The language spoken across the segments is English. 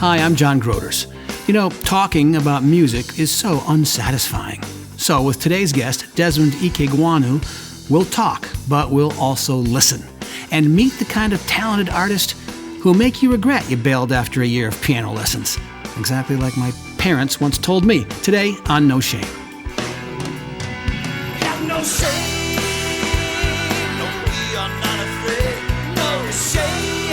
Hi, I'm John Grooters. You know, talking about music is so unsatisfying. So with today's guest, Desmond Ikegwuonu, we'll talk, but we'll also listen and meet the kind of talented artist who'll make you regret you bailed after a year of piano lessons. Exactly like my parents once told me. Today on No Shame. Have no shame, no, we are not afraid, no shame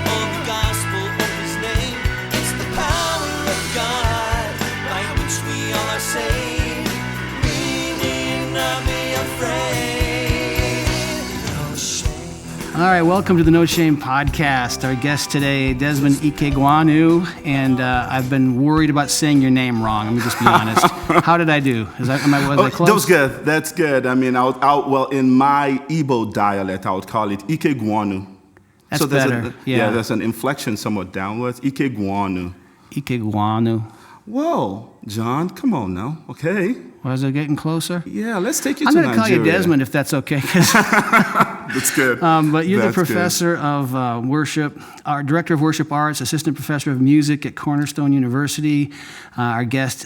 of the gospel of his name. It's the power of God by which we all are saved. We need not be afraid, no shame. All right, welcome to the No Shame podcast. Our guest today, Desmond Ikegwuonu, and I've been worried about saying your name wrong. Let me just be honest. How did I do? Was I close? That was good. That's good. I mean, well, in my Igbo dialect, I would call it Ikegwuonu. That's so there's better. Yeah, there's an inflection somewhat downwards. Ikegwuonu. Ikegwuonu. Whoa, John, come on now. Okay. Was it getting closer? Yeah, let's take you I'm to going to Nigeria. call you Desmond if that's okay. That's good. But you're That's the professor of worship, our director of worship arts, assistant professor of music at Cornerstone University. Our guest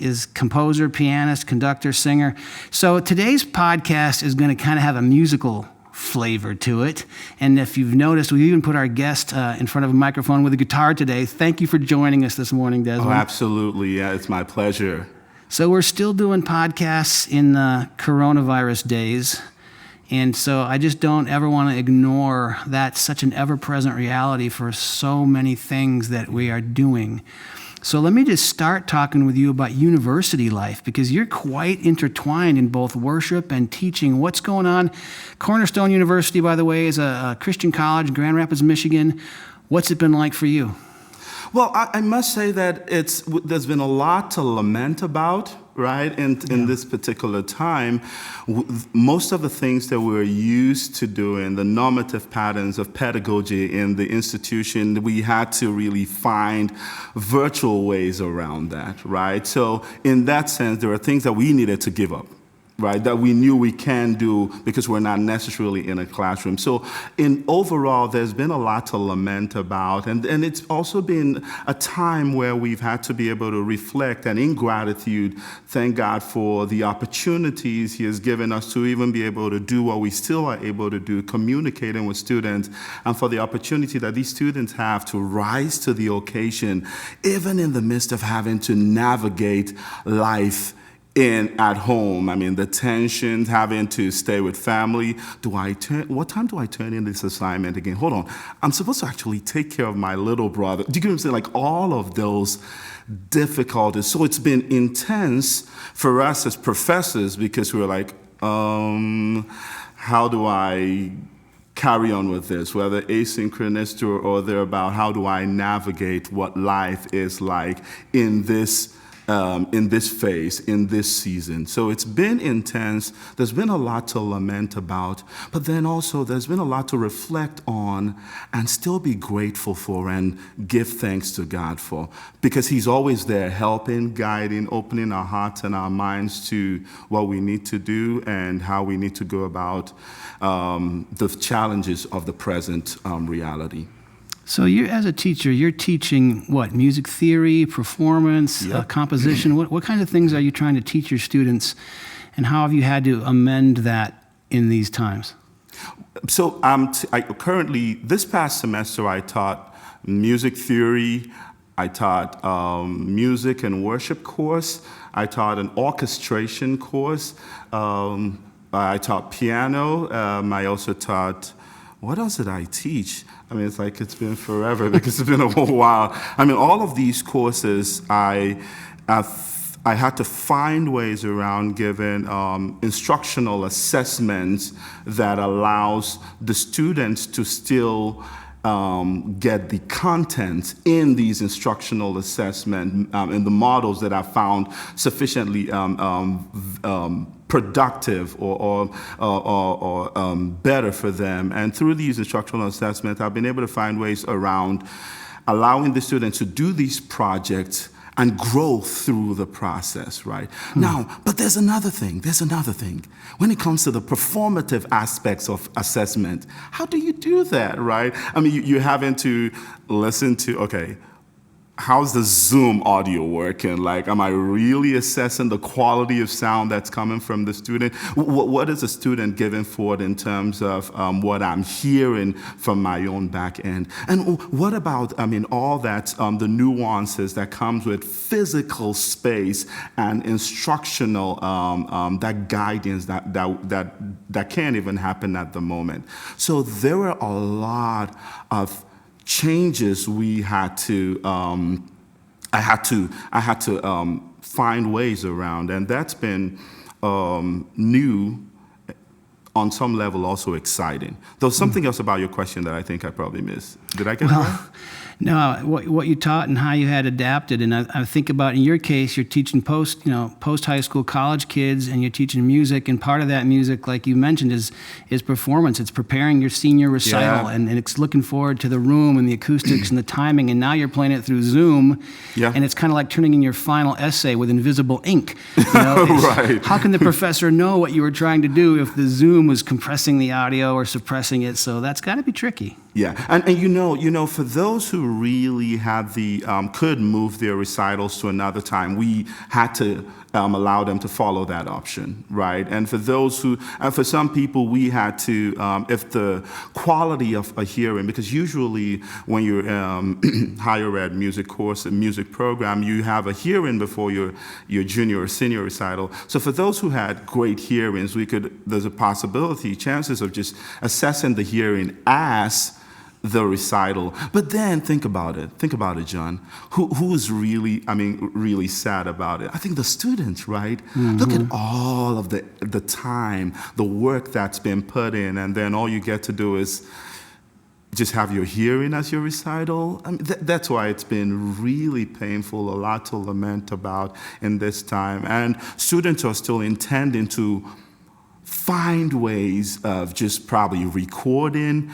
is composer, pianist, conductor, singer. So today's podcast is going to kind of have a musical flavor to it. And if you've noticed, we even put our guest in front of a microphone with a guitar today. Thank you for joining us this morning, Desmond. Oh, absolutely. Yeah, it's my pleasure. So we're still doing podcasts in the coronavirus days. And so I just don't ever want to ignore that such an ever-present reality for so many things that we are doing. So let me just start talking with you about university life, because you're quite intertwined in both worship and teaching. What's going on? Cornerstone University, by the way, is a Christian college in Grand Rapids, Michigan. What's it been like for you? Well, I must say that there's been a lot to lament about, right? In this particular time, most of the things that we're used to doing, the normative patterns of pedagogy in the institution, we had to really find virtual ways around that, right? So in that sense, there are things that we needed to give up, right, that we knew we can do because we're not necessarily in a classroom. So in overall, there's been a lot to lament about, and it's also been a time where we've had to be able to reflect and in gratitude, thank God for the opportunities He has given us to even be able to do what we still are able to do, communicating with students, and for the opportunity that these students have to rise to the occasion, even in the midst of having to navigate life at home. I mean, the tensions, having to stay with family. What time do I turn in this assignment again? Hold on. I'm supposed to actually take care of my little brother. Do you get what I'm saying? Like all of those difficulties. So it's been intense for us as professors because we're like, how do I carry on with this, whether asynchronous or thereabout? How do I navigate what life is like in this phase, in this season? So it's been intense. There's been a lot to lament about, but then also there's been a lot to reflect on and still be grateful for and give thanks to God for, because He's always there helping, guiding, opening our hearts and our minds to what we need to do and how we need to go about the challenges of the present reality. So you, as a teacher, you're teaching what? Music theory, performance, composition? What kind of things are you trying to teach your students, and how have you had to amend that in these times? So currently, this past semester, I taught music theory, I taught music and worship course, I taught an orchestration course, I taught piano, I also taught, what else did I teach? I mean, it's like it's been forever because it's been a while. I mean, all of these courses, I had to find ways around giving instructional assessments that allows the students to still get the content in these instructional assessment in the models that I found sufficiently productive or better for them. And through these instructional assessments, I've been able to find ways around allowing the students to do these projects and grow through the process, right? Now, but there's another thing. When it comes to the performative aspects of assessment, how do you do that, right? I mean, you're having to listen to, okay, how's the Zoom audio working? Like, am I really assessing the quality of sound that's coming from the student? What is the student giving forward in terms of what I'm hearing from my own back end? And what about, all that, the nuances that comes with physical space and instructional, that guidance that can't even happen at the moment. So there were a lot of changes we had to, I had to find ways around, and that's been new, on some level also exciting. There's something else about your question that I think I probably missed. Did I get it right? No, what you taught and how you had adapted, and I think about in your case, you're teaching post high school, college kids, and you're teaching music, and part of that music, like you mentioned, is performance. It's preparing your senior recital, and it's looking forward to the room and the acoustics and the timing, and now you're playing it through Zoom, and it's kind of like turning in your final essay with invisible ink. Right. How can the professor know what you were trying to do if the Zoom was compressing the audio or suppressing it? So that's got to be tricky. Yeah, and for those who really had could move their recitals to another time, we had to allow them to follow that option, right? And for those for some people, we had to, if the quality of a hearing, because usually when you're higher ed music course and music program, you have a hearing before your junior or senior recital. So for those who had great hearings, there's a possibility, chances of just assessing the hearing as the recital. But then think about it, John. Who is really sad about it? I think the students, right? Mm-hmm. Look at all of the time, the work that's been put in, and then all you get to do is just have your hearing as your recital. That's why it's been really painful, a lot to lament about in this time. And students are still intending to find ways of just probably re-recording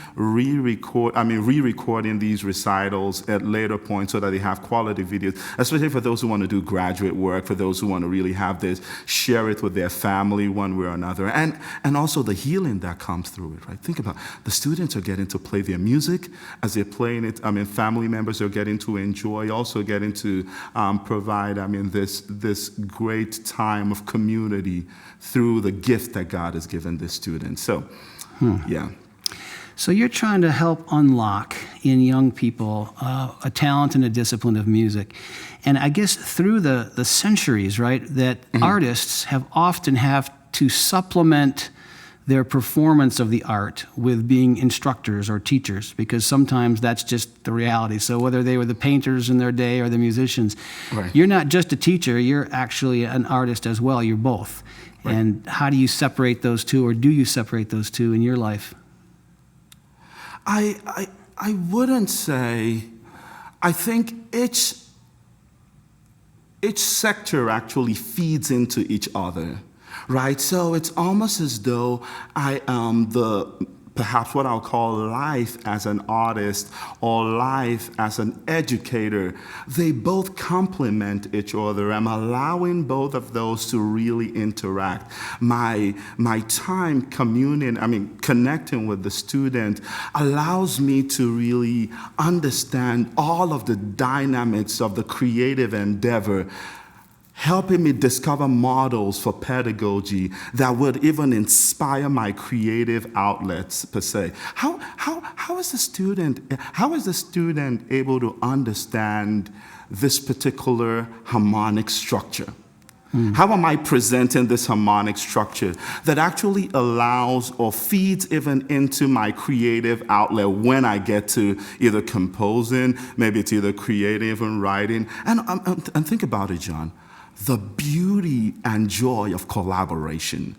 these recitals at later points so that they have quality videos, especially for those who want to do graduate work, for those who want to really have this, share it with their family one way or another, and also the healing that comes through it, right? Think about it. The students are getting to play their music as they're playing it. Family members are getting to enjoy, also getting to provide, this great time of community through the gift that God has given this student. So, yeah. So you're trying to help unlock in young people a talent and a discipline of music. And I guess through the centuries, right, that artists have often to supplement their performance of the art with being instructors or teachers, because sometimes that's just the reality. So whether they were the painters in their day or the musicians, you're not just a teacher, you're actually an artist as well. You're both. Right. And how do you separate those two, or do you separate those two in your life? I wouldn't say. I think each sector actually feeds into each other, right? So it's almost as though I am perhaps what I'll call life as an artist or life as an educator. They both complement each other. I'm allowing both of those to really interact. My time connecting with the student allows me to really understand all of the dynamics of the creative endeavor, helping me discover models for pedagogy that would even inspire my creative outlets per se. How is the student able to understand this particular harmonic structure? How am I presenting this harmonic structure that actually allows or feeds even into my creative outlet when I get to either composing, maybe it's either creative and writing, and think about it, John. The beauty and joy of collaboration.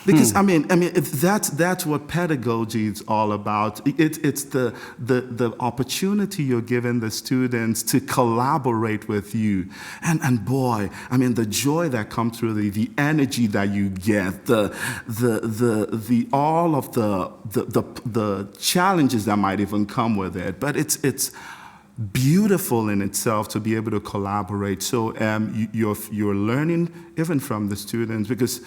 Because that's what pedagogy is all about. It's the opportunity you're giving the students to collaborate with you, and boy, the joy that comes through the energy that you get, the all of the challenges that might even come with it. But it's beautiful in itself to be able to collaborate. So you're learning even from the students, because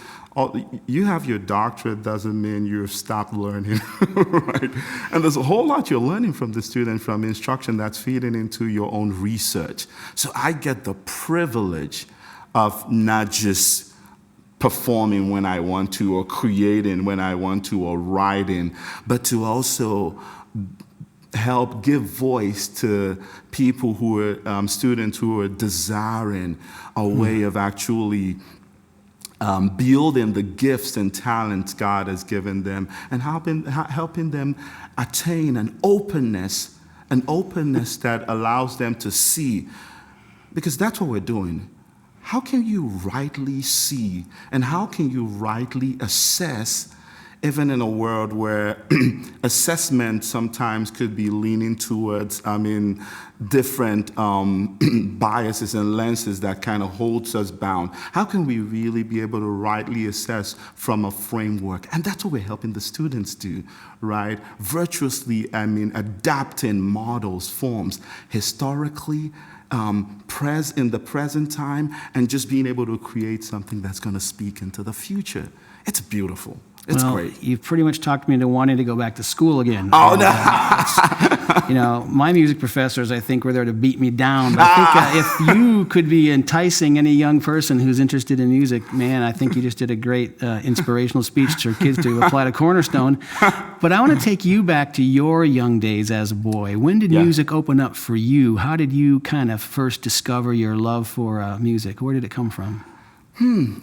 you have your doctorate doesn't mean you've stopped learning, right? And there's a whole lot you're learning from the student, from instruction that's feeding into your own research. So I get the privilege of not just performing when I want to, or creating when I want to, or writing, but to also help give voice to people who are students who are desiring a way of actually building the gifts and talents God has given them, and helping them attain an openness that allows them to see, because that's what we're doing. How can you rightly see, and how can you rightly assess, even in a world where assessment sometimes could be leaning towards, different biases and lenses that kind of holds us bound? How can we really be able to rightly assess from a framework? And that's what we're helping the students do, right? Virtuously, adapting models, forms, historically, in the present time, and just being able to create something that's going to speak into the future. It's beautiful. It's great. You've pretty much talked me into wanting to go back to school again. Oh, no. My music professors, I think, were there to beat me down. But I think if you could be enticing any young person who's interested in music, man, I think you just did a great inspirational speech to kids to apply to Cornerstone. But I want to take you back to your young days as a boy. When did music open up for you? How did you kind of first discover your love for music? Where did it come from?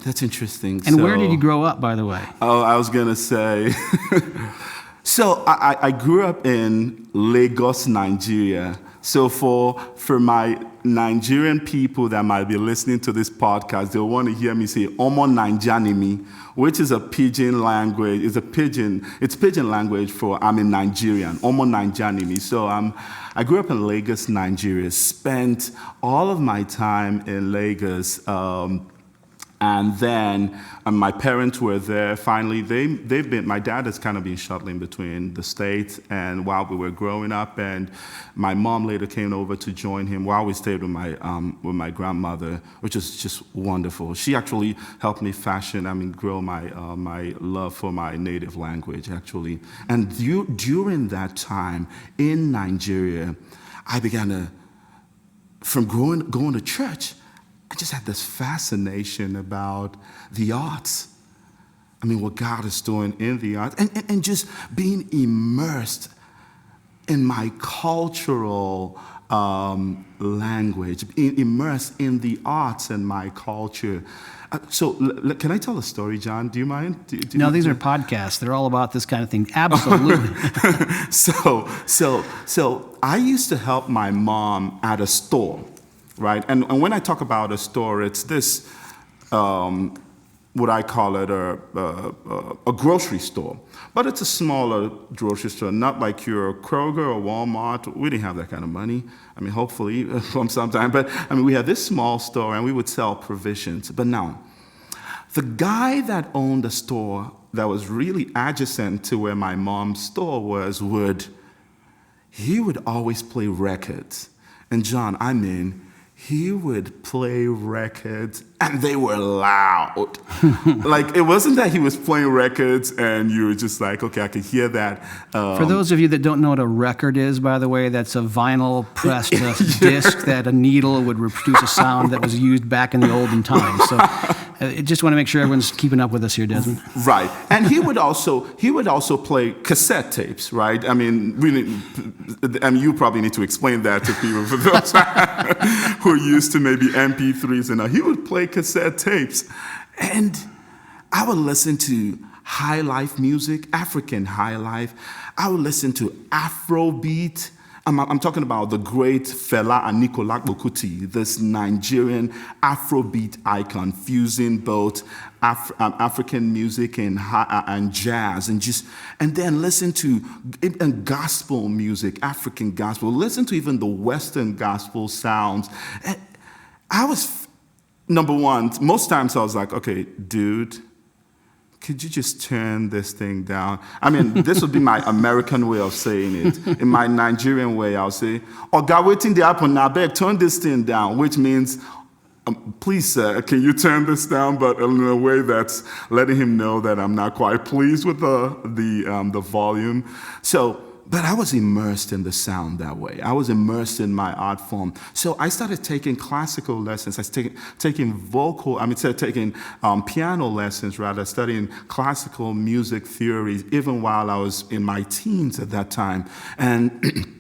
That's interesting. And where did you grow up, by the way? Oh, I was going to say. So I grew up in Lagos, Nigeria. So for my Nigerian people that might be listening to this podcast, they'll want to hear me say Omo Najanimi, which is a pidgin language. It's pidgin language for I'm a Nigerian. Omo Najanimi. So I grew up in Lagos, Nigeria. Spent all of my time in Lagos. And then my parents were there. Finally, my dad has kind of been shuttling between the States and while we were growing up, and my mom later came over to join him while we stayed with my grandmother, which is just wonderful. She actually helped me grow my love for my native language, actually. And during that time in Nigeria, I began from going to church, I just had this fascination about the arts. What God is doing in the arts, and just being immersed in my cultural language, being immersed in the arts and my culture. So can I tell a story, John? Do you mind? No, these are podcasts. They're all about this kind of thing. Absolutely. So I used to help my mom at a store. Right, and when I talk about a store, it's this, what I call it, a grocery store. But it's a smaller grocery store, not like your Kroger or Walmart. We didn't have that kind of money. Hopefully from sometime. But we had this small store, and we would sell provisions. But now, the guy that owned the store that was really adjacent to where my mom's store was, he would always play records. And John, he would play records, and they were loud. Like, it wasn't that he was playing records and you were just like, okay, I could hear that. For those of you that don't know what a record is, by the way, that's a vinyl pressed disc that a needle would reproduce a sound that was used back in the olden times. So I just want to make sure everyone's keeping up with us here, Desmond. Right. And he would also play cassette tapes, right? You probably need to explain that to people for those who are used to maybe MP3s, and he would play cassette tapes. And I would listen to high life music, African high life. I would listen to Afrobeat. I'm talking about the great Fela Anikulapo Kuti, this Nigerian Afrobeat icon, fusing both African music and jazz, and then listen to gospel music, African gospel. Listen to even the Western gospel sounds. And I was, number one, most times I was like, okay, dude, could you just turn this thing down? I mean, this would be my American way of saying it. In my Nigerian way, I'll say, Oga, waiting the happen now, beg, turn this thing down, which means, please, sir, can you turn this down? But in a way that's letting him know that I'm not quite pleased with the volume. So, but I was immersed in the sound that way. I was immersed in my art form. So I started taking classical lessons. I started taking piano lessons, rather, studying classical music theories, even while I was in my teens at that time. And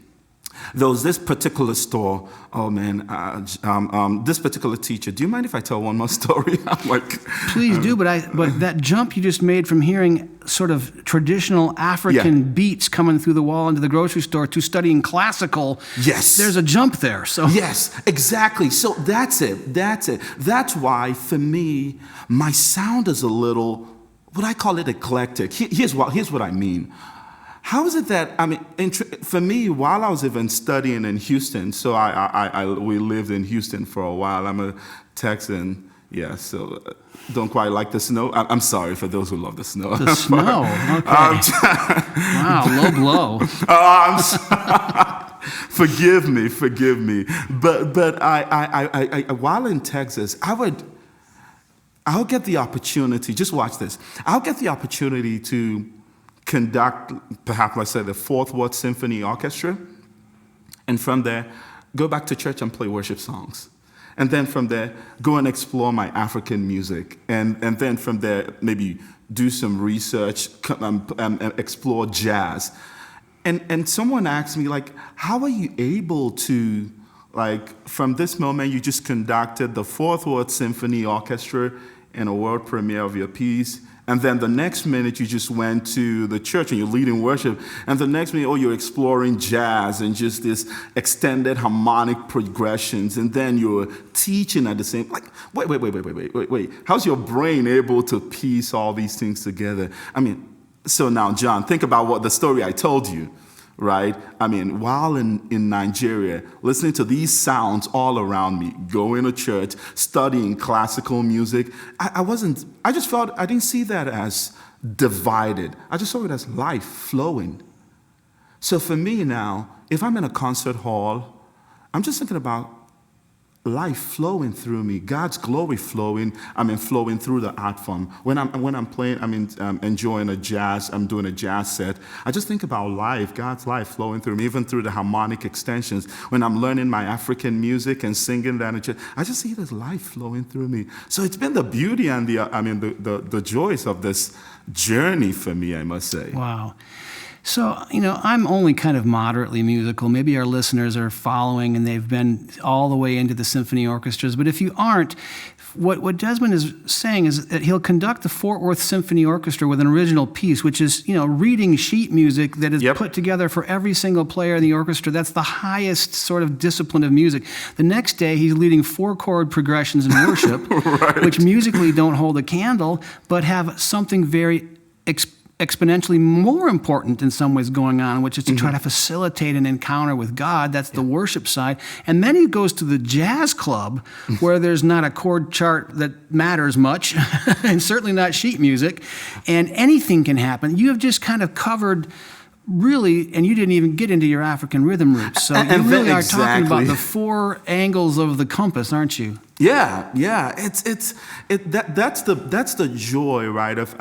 there was this particular store, this particular teacher. Do you mind if I tell one more story? I'm like, please do, but that jump you just made from hearing sort of traditional African beats coming through the wall into the grocery store to studying classical, yes, there's a jump there. So yes, exactly. So that's it. That's why, for me, my sound is a little, what I call it, eclectic. Here's what I mean. How is it that, I mean, for me, while I was even studying in Houston, so we lived in Houston for a while. I'm a Texan, yeah, so don't quite like the snow. I'm sorry for those who love the snow. The snow, okay. Wow, low blow. I'm sorry. Forgive me. But I while in Texas, I'll get the opportunity, just watch this. I'll get the opportunity to conduct, perhaps, let's say, the Fourth World Symphony Orchestra, and from there, go back to church and play worship songs. And then from there, go and explore my African music. And then from there, maybe do some research, explore jazz. And someone asked me, like, how are you able to, like, from this moment, you just conducted the Fourth World Symphony Orchestra in a world premiere of your piece, and then the next minute you just went to the church and you're leading worship, and the next minute, you're exploring jazz and just this extended harmonic progressions, and then you're teaching at the same, like, wait. How's your brain able to piece all these things together? I mean, so now, John, think about what the story I told you, right? I mean, while in Nigeria, listening to these sounds all around me, going to church, studying classical music, I just felt, I didn't see that as divided. I just saw it as life flowing. So for me now, if I'm in a concert hall, I'm just thinking about life flowing through me, God's glory flowing, flowing through the art form. When I'm playing, enjoying I'm doing a jazz set, I just think about life, God's life flowing through me, even through the harmonic extensions. When I'm learning my African music and singing that in church, I just see this life flowing through me. So it's been the beauty and the joys of this journey for me, I must say. Wow. So, I'm only kind of moderately musical. Maybe our listeners are following and they've been all the way into the symphony orchestras. But if you aren't, what Desmond is saying is that he'll conduct the Fort Worth Symphony Orchestra with an original piece, which is, reading sheet music that is put together for every single player in the orchestra. That's the highest sort of discipline of music. The next day, he's leading 4-chord progressions in worship, right, which musically don't hold a candle, but have something very exponentially more important in some ways going on, which is to try to facilitate an encounter with God. That's the worship side. And then he goes to the jazz club where there's not a chord chart that matters much, and certainly not sheet music, and anything can happen. You have just kind of covered really, and you didn't even get into your African rhythm roots. So you really are talking about the 4 angles of the compass, aren't you? Yeah. That's the joy, right, of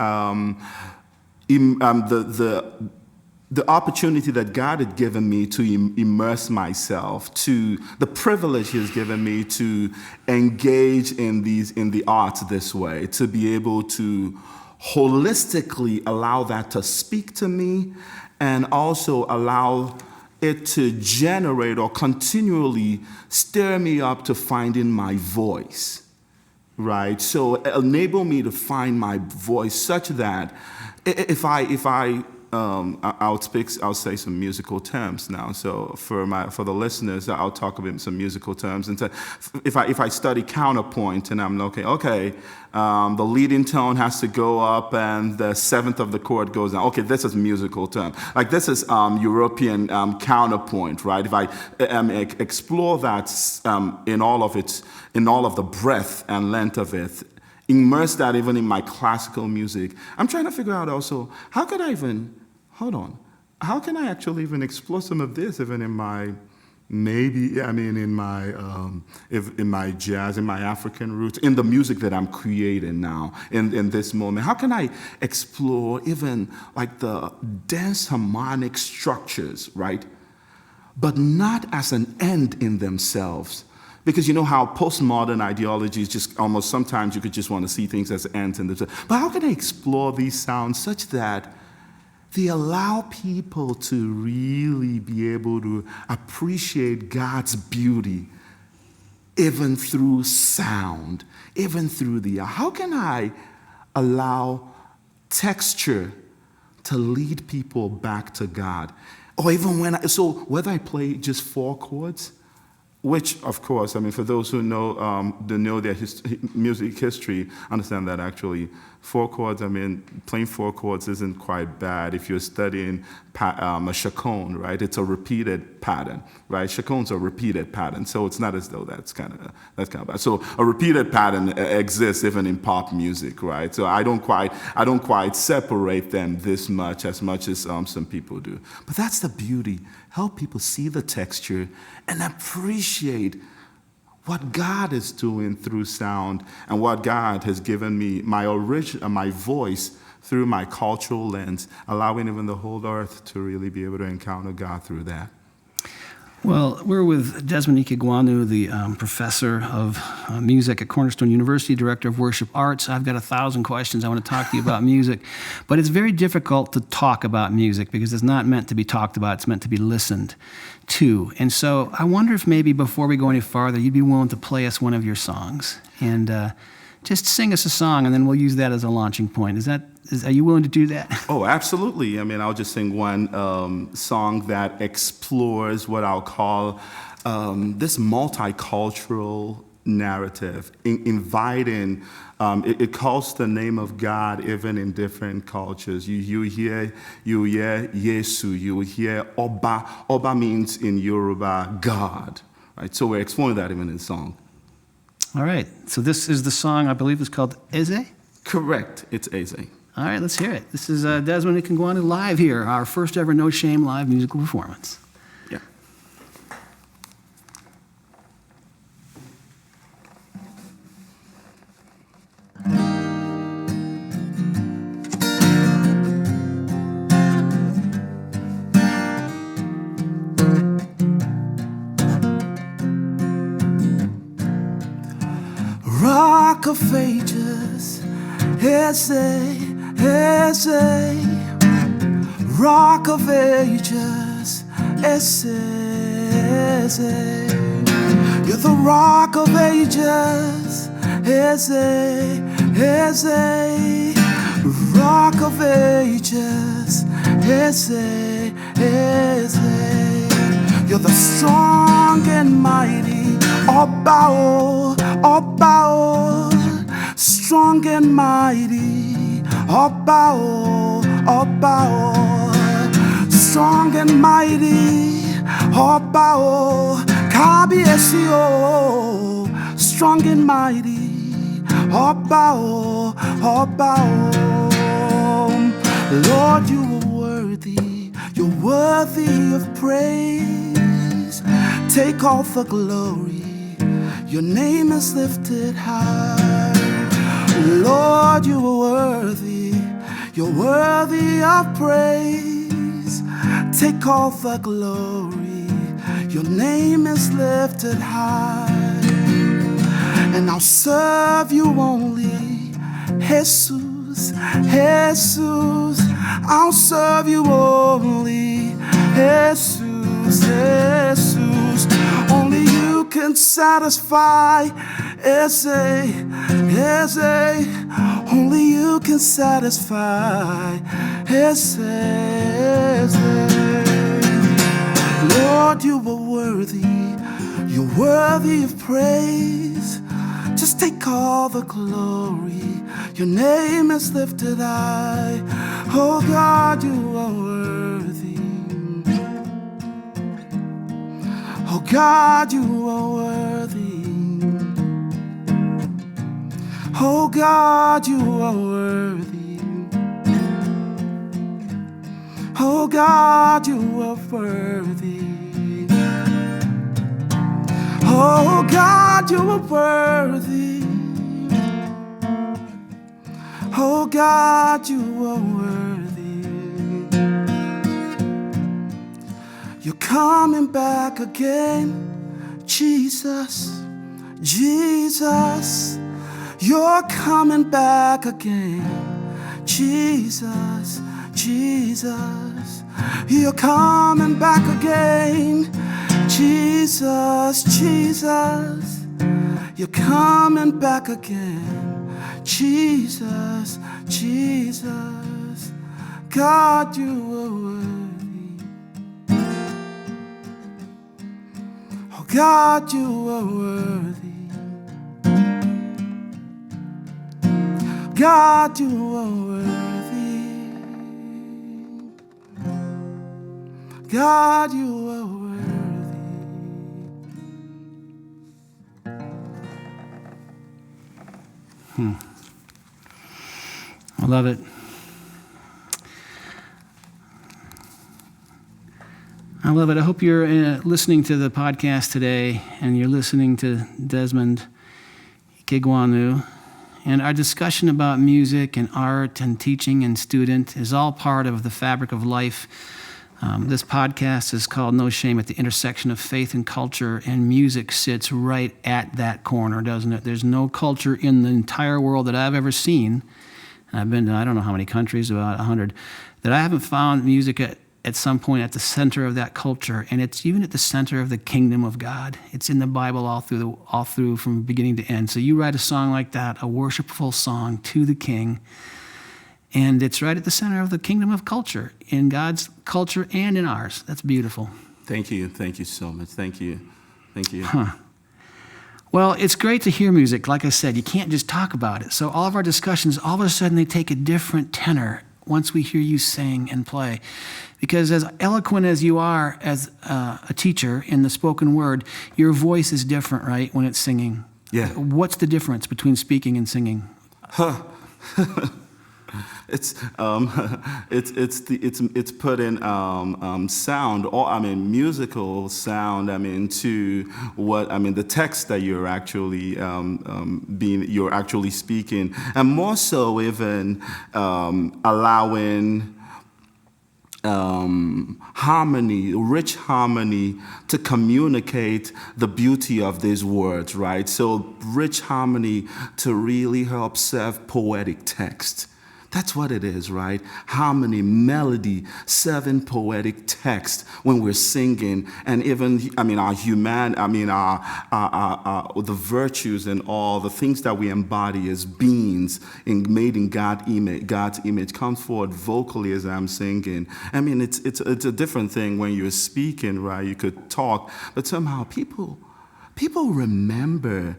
the opportunity that God had given me to immerse myself, to the privilege He has given me to engage in the arts this way, to be able to holistically allow that to speak to me, and also allow it to generate or continually stir me up to finding my voice, right? So enable me to find my voice such that I'll say some musical terms now. So for the listeners, I'll talk about some musical terms. And so if I study counterpoint and I'm okay, the leading tone has to go up and the 7th of the chord goes down. Okay, this is musical term. Like this is European counterpoint, right? If I explore that in all of the breadth and length of it, immerse that even in my classical music. I'm trying to figure out also, how can I actually even explore some of this even in my, in my jazz, in my African roots, in the music that I'm creating now, in this moment? How can I explore even like the dense harmonic structures, right? But not as an end in themselves. Because you know how postmodern ideologies just almost sometimes you could just want to see things as ends in themselves. But how can I explore these sounds such that they allow people to really be able to appreciate God's beauty even through sound, even through how can I allow texture to lead people back to God? Or even whether I play just 4 chords, which, of course, for those who know their music history, understand that actually 4 chords, playing 4 chords isn't quite bad if you're studying a chaconne, right? It's a repeated pattern, right? Chaconne's a repeated pattern, so it's not as though that's kind of bad. So a repeated pattern exists even in pop music, right? So I don't quite separate them this much as some people do. But that's the beauty. Help people see the texture and appreciate what God is doing through sound and what God has given me, my voice through my cultural lens, allowing even the whole earth to really be able to encounter God through that. Well, we're with Desmond Ikegwuonu, the professor of music at Cornerstone University, director of worship arts. I've got 1,000 questions I want to talk to you about music, but it's very difficult to talk about music because it's not meant to be talked about, it's meant to be listened to. And so I wonder if maybe before we go any farther, you'd be willing to play us one of your songs and just sing us a song, and then we'll use that as a launching point. Are you willing to do that? Oh, absolutely. I'll just sing one song that explores what I'll call this multicultural narrative, inviting. It calls the name of God even in different cultures. You hear Yesu, you hear Oba. Oba means in Yoruba God, right? So we're exploring that even in song. All right. So this is the song, I believe, is called Eze? Correct. It's Eze. All right, let's hear it. This is Desmond Ikegwuonu live here, our first ever No Shame live musical performance. Yeah. Rock of Ages, Eze, Eze, Rock of Ages, Eze, Eze. You're the Rock of Ages, Eze, Eze, Rock of Ages, Eze, Eze. You're the strong and mighty, Obao, Obao, strong and mighty, Obao, Obao, strong and mighty, Obao, Kabiesio, strong and mighty, Obao, Obao. Lord, you are worthy, you're worthy of praise. Take all the glory, your name is lifted high. Lord, you are worthy, you're worthy of praise. Take all the glory, your name is lifted high. And I'll serve you only, Jesus, Jesus. I'll serve you only, Jesus, Jesus. Only you can satisfy, Eze, Eze. Only you can satisfy, Eze, Eze. Lord, you are worthy, you're worthy of praise. Just take all the glory, your name is lifted high. Oh God, you are worthy. Oh God, you are worthy. Oh God, you are worthy. Oh God, you are worthy. Oh God, you are worthy. Oh God, you are worthy. You're coming back again, Jesus, Jesus. You're coming back again, Jesus, Jesus. You're coming back again, Jesus, Jesus. You're coming back again, Jesus, Jesus. God, you are worthy. Oh, God, you are worthy. God, you are worthy. God, you are worthy. I love it. I love it. I hope you're listening to the podcast today and you're listening to Desmond Ikegwuonu. And our discussion about music and art and teaching and student is all part of the fabric of life. This podcast is called No Shame at the Intersection of Faith and Culture, and music sits right at that corner, doesn't it? There's no culture in the entire world that I've ever seen, and I've been to I don't know how many countries, about 100, that I haven't found music at some point at the center of that culture, and it's even at the center of the kingdom of God. It's in the Bible all through from beginning to end. So you write a song like that, a worshipful song to the King, and it's right at the center of the kingdom of culture, in God's culture and in ours. That's beautiful. Thank you so much. Thank you. Well, it's great to hear music. Like I said, you can't just talk about it. So all of our discussions, all of a sudden, they take a different tenor once we hear you sing and play. Because as eloquent as you are as a teacher in the spoken word, your voice is different, right, when it's singing? Yeah. What's the difference between speaking and singing? It's putting sound, or musical sound, to what the text that you're actually you're actually speaking, and more so even allowing harmony, rich harmony, to communicate the beauty of these words, right? So rich harmony to really help serve poetic text. That's what it is, right? Harmony, melody, serving poetic text when we're singing, and even our the virtues and all the things that we embody as beings made in God's image comes forward vocally as I'm singing. It's a different thing when you're speaking, right? You could talk, but somehow people remember.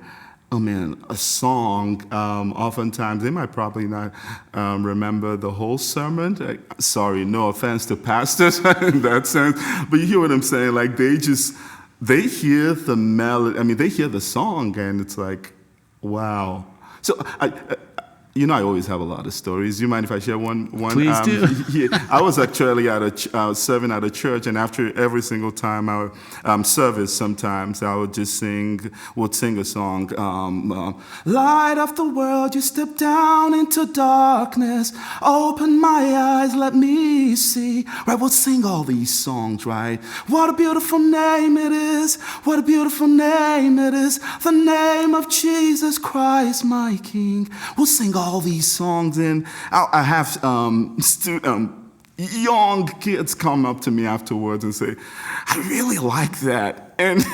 A song, oftentimes they might probably not remember the whole sermon. Sorry, no offense to pastors in that sense, but you hear what I'm saying? Like they hear the melody, they hear the song, and it's like, wow. So I always have a lot of stories. Do you mind if I share one? Please do. I was actually serving at a church, and after every single time our service, sometimes I would just sing a song. Light of the world, you step down into darkness. Open my eyes, let me see. Right, we'll sing all these songs, right? What a beautiful name it is. What a beautiful name it is. The name of Jesus Christ, my King. We'll sing all these songs, and I have young kids come up to me afterwards and say, "I really like that," and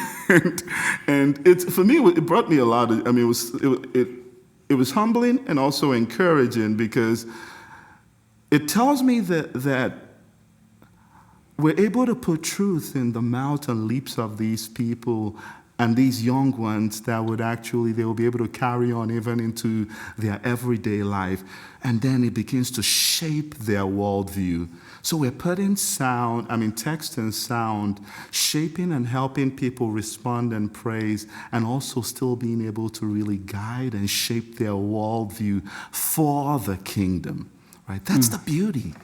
it's, for me, it brought me a lot of. It was humbling and also encouraging, because it tells me that we're able to put truth in the mouth and lips of these people And these young ones that they will be able to carry on even into their everyday life. And then it begins to shape their worldview. So we're putting text and sound, shaping and helping people respond and praise, and also still being able to really guide and shape their worldview for the kingdom, right? That's the beauty.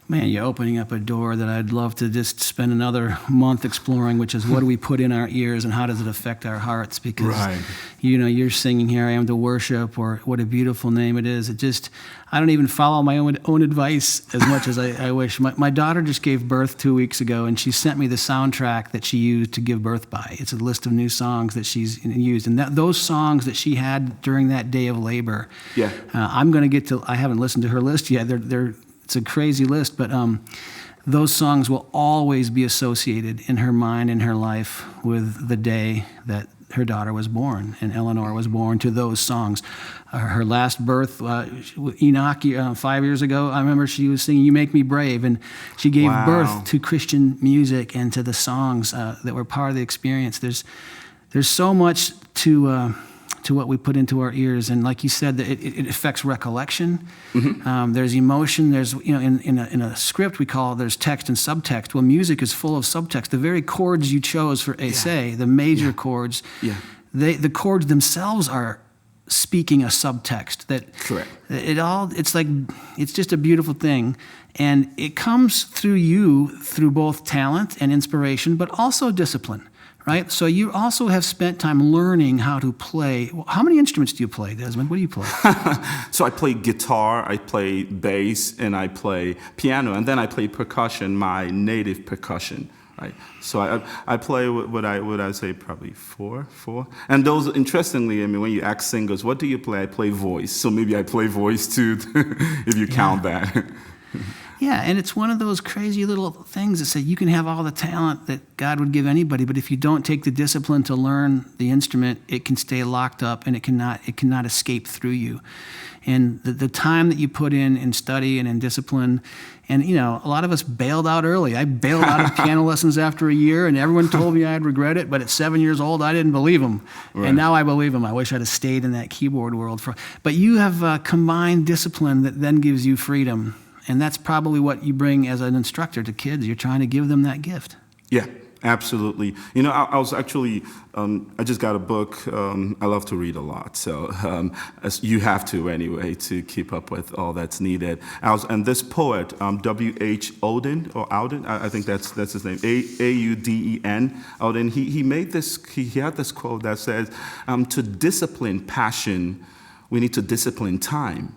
Man, you're opening up a door that I'd love to just spend another month exploring, which is what do we put in our ears and how does it affect our hearts? Because, Right. You're singing Here I Am to Worship, or what a beautiful name it is. I don't even follow my own advice as much as I wish. My daughter just gave birth 2 weeks ago, and she sent me the soundtrack that she used to give birth by. It's a list of new songs that she's used. And those songs that she had during that day of labor, Yeah. I haven't listened to her list yet. It's a crazy list, but those songs will always be associated in her mind, in her life, with the day that her daughter was born, and Eleanor was born to those songs. Her last birth, Enoch, 5 years ago, I remember she was singing You Make Me Brave, and she gave Wow. birth to Christian music and to the songs that were part of the experience. There's so much to what we put into our ears, and like you said, it affects recollection. Mm-hmm. There's emotion. There's in a script we call there's text and subtext. Well, music is full of subtext. The very chords you chose for essay, the major chords, the chords themselves are speaking a subtext. Correct. It's just a beautiful thing, and it comes through you through both talent and inspiration, but also discipline. Right? So you also have spent time learning how to play. How many instruments do you play, Desmond? What do you play? So I play guitar, I play bass, and I play piano, and then I play percussion, my native percussion. Right? So I play what I say probably four. And those, interestingly, when you ask singers, what do you play? I play voice. So maybe I play voice too, if you count that. Yeah, and it's one of those crazy little things that say you can have all the talent that God would give anybody, but if you don't take the discipline to learn the instrument, it can stay locked up and it cannot escape through you. And the time that you put in study and in discipline, and a lot of us bailed out early. I bailed out of piano lessons after a year, and everyone told me I'd regret it, but at 7 years old, I didn't believe them. Right. And now I believe them. I wish I'd have stayed in that keyboard world. But you have combined discipline that then gives you freedom. And that's probably what you bring as an instructor to kids. You're trying to give them that gift. Yeah, absolutely. I was actually, I just got a book. I love to read a lot. So as you have to anyway to keep up with all that's needed. And this poet, W.H. Auden, I think that's his name, A-U-D-E-N, Auden, he had this quote that says, to discipline passion, we need to discipline time.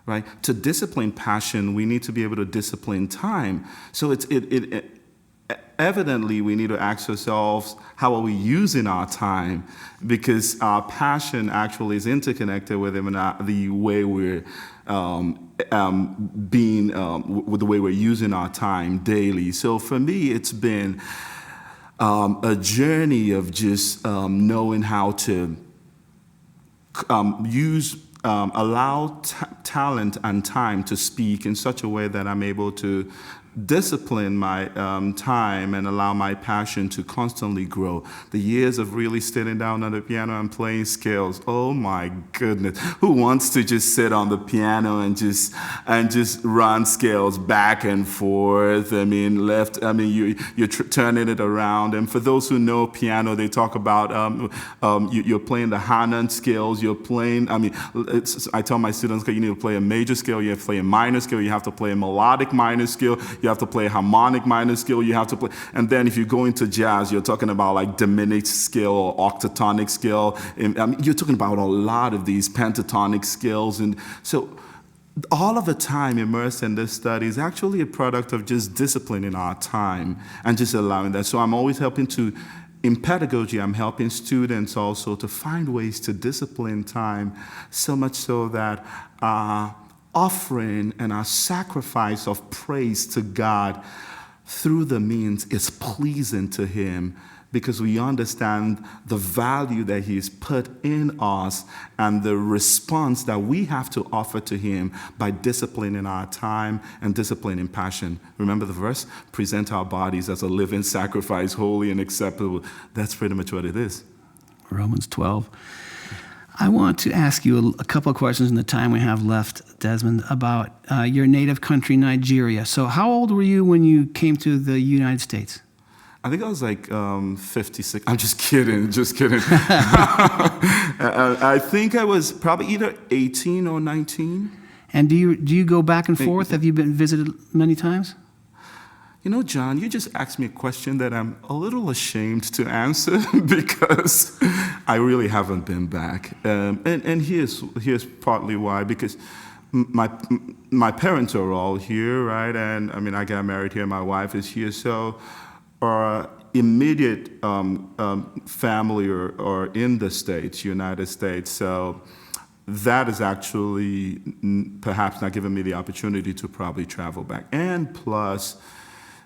Right? To discipline passion, we need to be able to discipline time. So evidently, we need to ask ourselves, how are we using our time? Because our passion actually is interconnected with the way we're with the way we're using our time daily. So for me, it's been a journey of just knowing how to allow talent and time to speak in such a way that I'm able to discipline my time and allow my passion to constantly grow. The years of really sitting down on the piano and playing scales, oh my goodness. Who wants to just sit on the piano and just run scales back and forth? You're turning it around. And for those who know piano, they talk about you're playing the harmonic scales. You're playing, I tell my students, you need to play a major scale, you have to play a minor scale, you have to play a melodic minor scale, you have to play a harmonic minor scale, you have to play, and then if you go into jazz, you're talking about like diminished scale or octatonic scale. You're talking about a lot of these pentatonic scales. And so all of the time immersed in this study is actually a product of just disciplining our time and just allowing that. So I'm always in pedagogy, I'm helping students also to find ways to discipline time, so much so that offering and our sacrifice of praise to God through the means is pleasing to Him, because we understand the value that he's put in us and the response that we have to offer to him by disciplining our time and disciplining passion. Remember the verse? Present our bodies as a living sacrifice, holy and acceptable. That's pretty much what it is. Romans 12. I want to ask you a couple of questions in the time we have left, Desmond, about your native country, Nigeria. So how old were you when you came to the United States? I think I was like 56. I'm just kidding. I think I was probably either 18 or 19. And do you go back and forth? Have you been visited many times? You know, John, you just asked me a question that I'm a little ashamed to answer because I really haven't been back. And here's partly why, because my parents are all here, right? And I mean, I got married here, my wife is here, so our immediate family are in the States, United States, so that is actually perhaps not giving me the opportunity to probably travel back. And plus,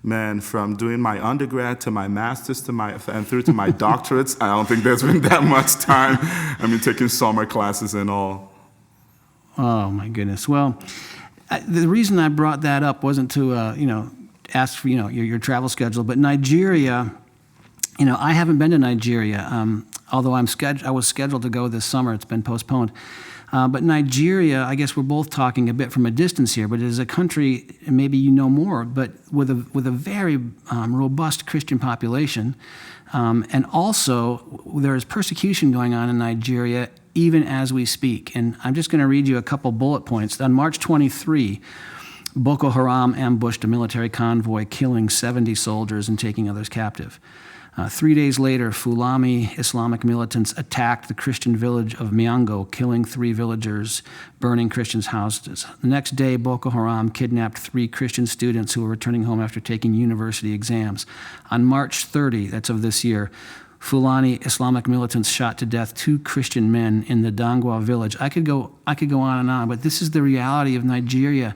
man, from doing my undergrad to my master's and through to my doctorates, I don't think there's been that much time. I mean, taking summer classes and all. Oh, my goodness. Well, the reason I brought that up wasn't to, ask for, your travel schedule, but Nigeria, I haven't been to Nigeria, although I was scheduled to go this summer. It's been postponed. But Nigeria, I guess we're both talking a bit from a distance here, but it is a country, and maybe you know more, but with a very robust Christian population. And also, there is persecution going on in Nigeria even as we speak. And I'm just going to read you a couple bullet points. On March 23, Boko Haram ambushed a military convoy, killing 70 soldiers and taking others captive. 3 days later, Fulani Islamic militants attacked the Christian village of Miango, killing 3 villagers, burning Christians' houses. The next day, Boko Haram kidnapped 3 Christian students who were returning home after taking university exams. On March 30, that's of this year, Fulani Islamic militants shot to death 2 Christian men in the Dangwa village. I could go on and on, but this is the reality of Nigeria.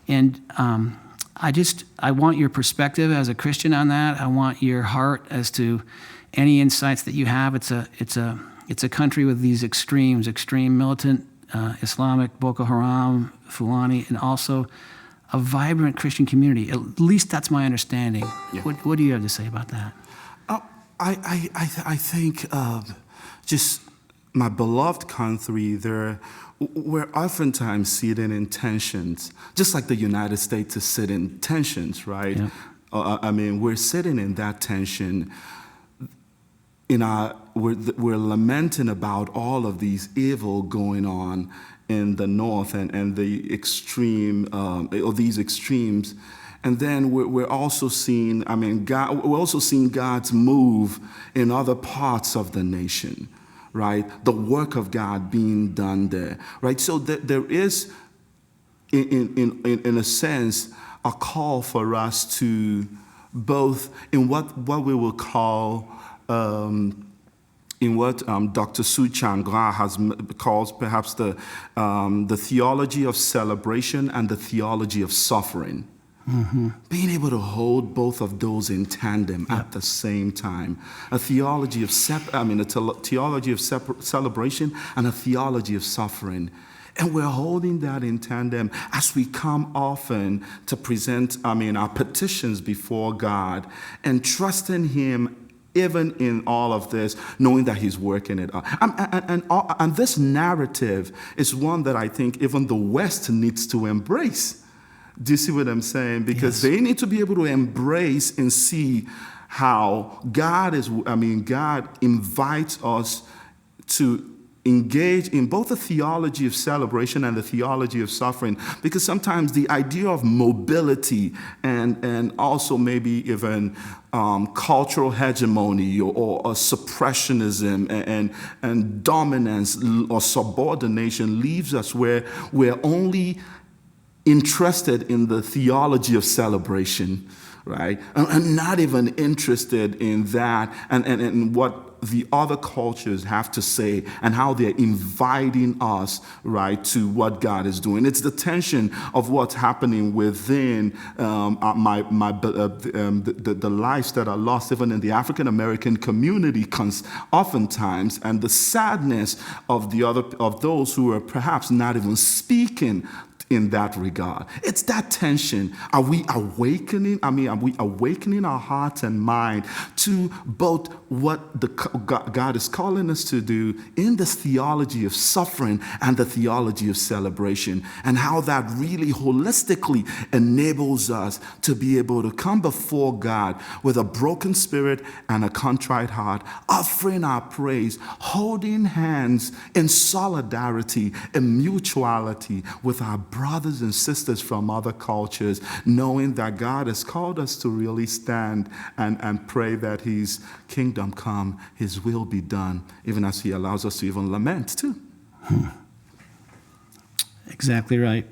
And I want your perspective as a Christian on that. I want your heart as to any insights that you have. It's a country with these extreme militant Islamic, Boko Haram, Fulani, and also a vibrant Christian community. At least that's my understanding. Yeah. What do you have to say about that? I think just my beloved country, we're oftentimes sitting in tensions, just like the United States is sitting in tensions, right? Yeah. I mean, we're sitting in that tension. We're lamenting about all of these evil going on in the north and the extreme, or these extremes. And then we're also seeing, we're also seeing God's move in other parts of the nation, right? The work of God being done there, right? So there is, in a sense, a call for us to both, in what we will call, in what Dr. Su Changla calls perhaps the theology of celebration and the theology of suffering. Mm-hmm. Being able to hold both of those in tandem at the same time. A theology of theology of celebration and a theology of suffering. And we're holding that in tandem as we come often to present, our petitions before God and trusting Him even in all of this, knowing that He's working it out. And this narrative is one that I think even the West needs to embrace. Do you see what I'm saying? Because they need to be able to embrace and see how God invites us to engage in both the theology of celebration and the theology of suffering. Because sometimes the idea of mobility and also maybe even cultural hegemony or suppressionism and dominance or subordination leaves us where we're only interested in the theology of celebration, right? And not even interested in that and what what the other cultures have to say and how they're inviting us, right, to what God is doing. It's the tension of what's happening within the lives that are lost even in the African American community oftentimes, and the sadness of those who are perhaps not even speaking in that regard. It's that tension. Are we awakening? Are we awakening our hearts and mind to both what God is calling us to do in this theology of suffering and the theology of celebration, and how that really holistically enables us to be able to come before God with a broken spirit and a contrite heart, offering our praise, holding hands in solidarity and mutuality with our brothers and sisters from other cultures, knowing that God has called us to really stand and pray that His kingdom come, His will be done, even as He allows us to even lament too. Exactly right.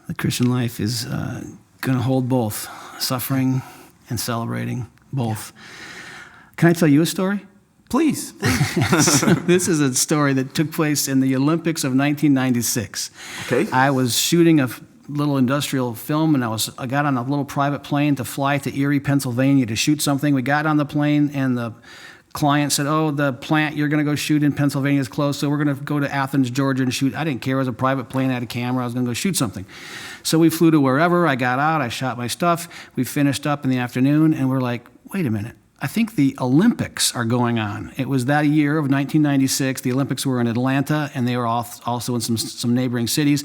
The Christian life is going to hold both suffering and celebrating, both. Can I tell you a story? Please. So this is a story that took place in the Olympics of 1996. Okay. I was shooting a little industrial film, and I got on a little private plane to fly to Erie, Pennsylvania to shoot something. We got on the plane, and the client said, "Oh, the plant you're going to go shoot in Pennsylvania is closed, so we're going to go to Athens, Georgia and shoot." I didn't care. It was a private plane. I had a camera. I was going to go shoot something. So we flew to wherever. I got out. I shot my stuff. We finished up in the afternoon, and we're like, wait a minute. I think the Olympics are going on. It was that year of 1996. The Olympics were in Atlanta, and they were also in some neighboring cities.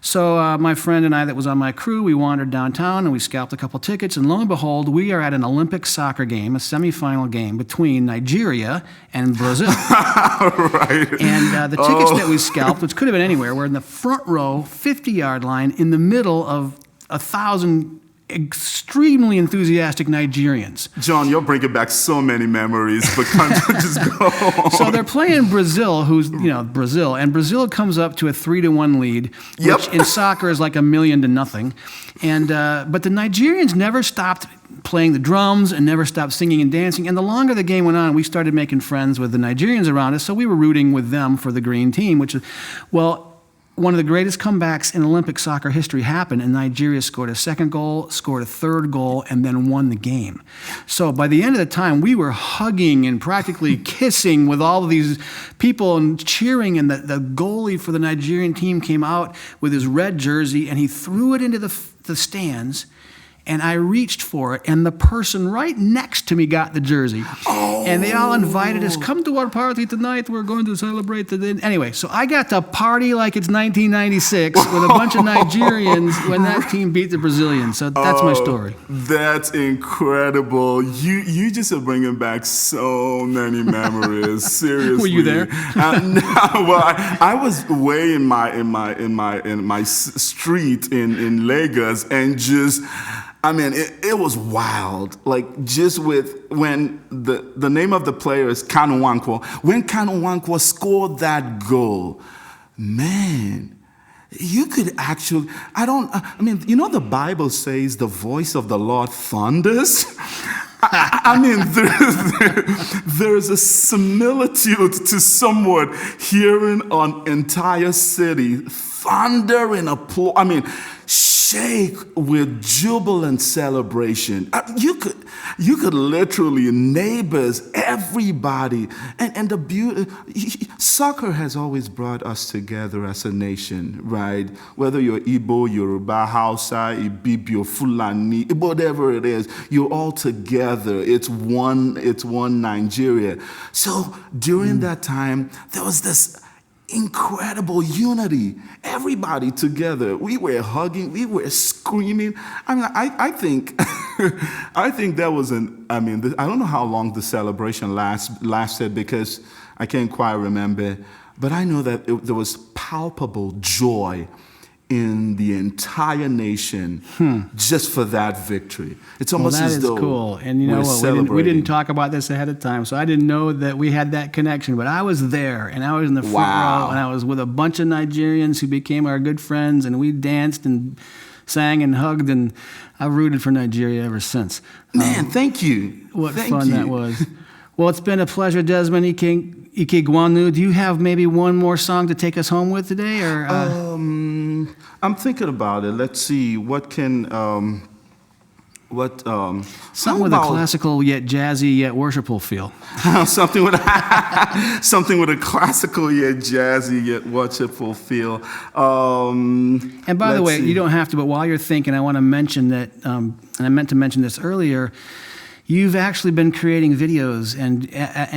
So my friend and I that was on my crew, we wandered downtown, and we scalped a couple tickets, and lo and behold, we are at an Olympic soccer game, a semifinal game between Nigeria and Brazil. Right. And the tickets that we scalped, which could have been anywhere, were in the front row, 50-yard line, in the middle of 1,000 extremely enthusiastic Nigerians. John, you're bringing back so many memories, but can't just go on. So they're playing Brazil, who's, Brazil, and Brazil comes up to a 3-1 lead, which in soccer is like 1,000,000 to 0. And but the Nigerians never stopped playing the drums and never stopped singing and dancing. And the longer the game went on, we started making friends with the Nigerians around us, so we were rooting with them for the green team, which is, one of the greatest comebacks in Olympic soccer history happened, and Nigeria scored a second goal, scored a third goal, and then won the game. So by the end of the time, we were hugging and practically kissing with all of these people and cheering, and the goalie for the Nigerian team came out with his red jersey, and he threw it into the stands. And I reached for it, and the person right next to me got the jersey. Oh. And they all invited us, come to our party tonight. We're going to celebrate the... Anyway, so I got to party like it's 1996 with a bunch of Nigerians when that team beat the Brazilians. So that's my story. That's incredible. You just are bringing back so many memories. Seriously. Were you there? No, well, I was way in my street in Lagos, and just... it was wild. Like, just when the name of the player is Kanu Nwankwo. When Kanu Nwankwo scored that goal, man, you could actually, the Bible says the voice of the Lord thunders. There's a similitude to someone hearing an entire city thunder in applause. Shake with jubilant celebration. You could literally, neighbors, everybody, and the beauty. Soccer has always brought us together as a nation, right? Whether you're Igbo, Yoruba, Hausa, Ibibio, Fulani, whatever it is, you're all together. It's one Nigeria. So during that time, there was this incredible unity. Everybody together. We were hugging. We were screaming. I think that was I don't know how long the celebration lasted because I can't quite remember. But I know that there was palpable joy in the entire nation just for that victory. It's almost as though cool. And you know what? We didn't talk about this ahead of time, so I didn't know that we had that connection. But I was there, and I was in the front row, and I was with a bunch of Nigerians who became our good friends, and we danced and sang and hugged, and I've rooted for Nigeria ever since. Man, thank you. What fun that was. Well, it's been a pleasure, Desmond Ikegwuonu. Do you have maybe one more song to take us home with today? Or I'm thinking about it. Let's see. What can... something with a classical yet jazzy yet worshipful feel. something with a classical yet jazzy yet worshipful feel. And by the way, you don't have to, but while you're thinking, I want to mention that, and I meant to mention this earlier, you've actually been creating videos and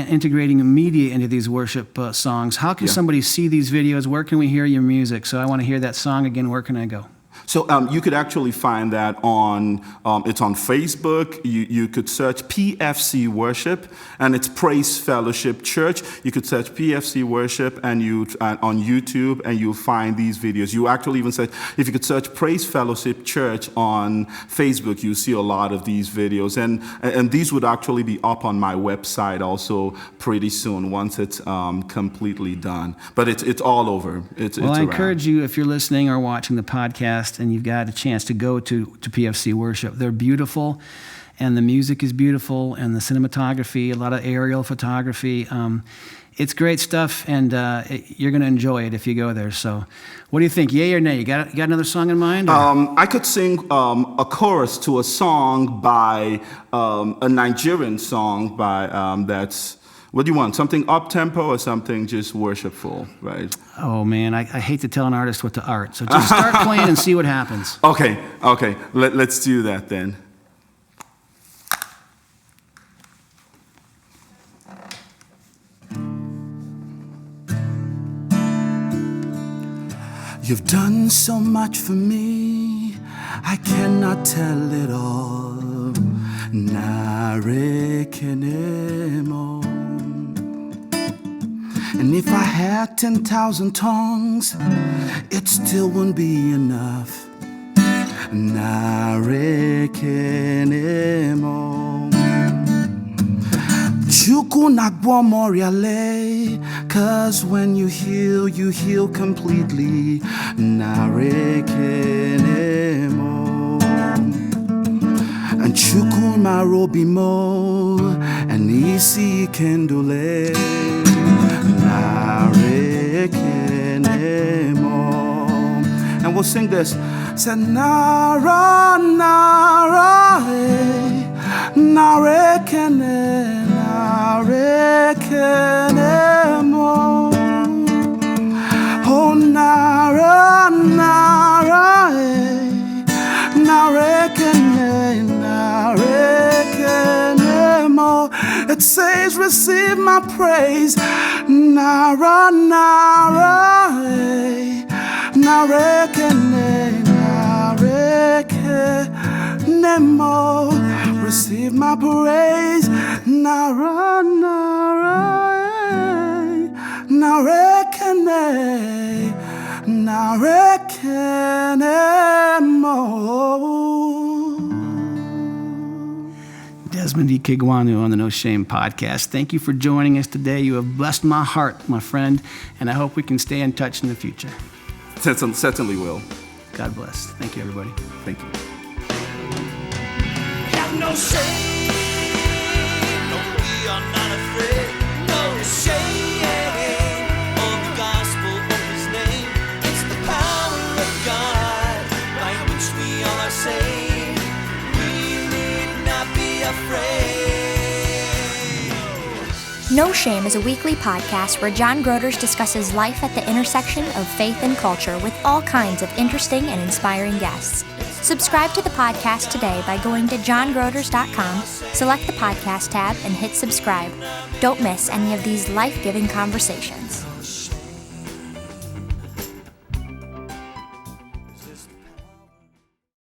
integrating media into these worship songs. How can somebody see these videos? Where can we hear your music? So I want to hear that song again. Where can I go? So you could actually find that on, it's on Facebook. You could search PFC Worship, and it's Praise Fellowship Church. You could search PFC Worship and on YouTube, and you'll find these videos. You actually even search, if you could search Praise Fellowship Church on Facebook, you see a lot of these videos. And these would actually be up on my website also pretty soon once it's completely done. But it's all over. It's I around. encourage you, if you're listening or watching the podcast, and you've got a chance to go to PFC Worship. They're beautiful, and the music is beautiful, and the cinematography, a lot of aerial photography. It's great stuff, and you're going to enjoy it if you go there. So what do you think, yay or nay? You got another song in mind? I could sing a chorus to a song by, a Nigerian song by, that's, what do you want? Something up-tempo or something just worshipful, right? Oh, man, I hate to tell an artist what to art. So just start playing and see what happens. Okay. Let's do that then. You've done so much for me, I cannot tell it all. Narekenemo. And if I had 10,000 tongues, it still wouldn't be enough. Narekenemo. Chukwu nagbo moriale, 'cause when you heal completely. Narekenemo. And chukwu marobimo, and isi kendule. And we'll sing this. Say nara nara narekene narekene mo. Oh nara nara narekene narekene mo. It says receive my praise. Nara nara narekene narekene mo. Receive my praise. Nara nara narekene narekene mo. Desmond Ikegwuonu on the No Shame podcast. Thank you for joining us today. You have blessed my heart, my friend, and I hope we can stay in touch in the future. Certainly will. God bless. Thank you, everybody. Thank you. Got no shame, no, we are not afraid, no shame of the gospel of his name. It's the power of God by which we all are saved. We need not be afraid. No Shame is a weekly podcast where John Grooters discusses life at the intersection of faith and culture with all kinds of interesting and inspiring guests. Subscribe to the podcast today by going to johngrooters.com, select the podcast tab, and hit subscribe. Don't miss any of these life-giving conversations.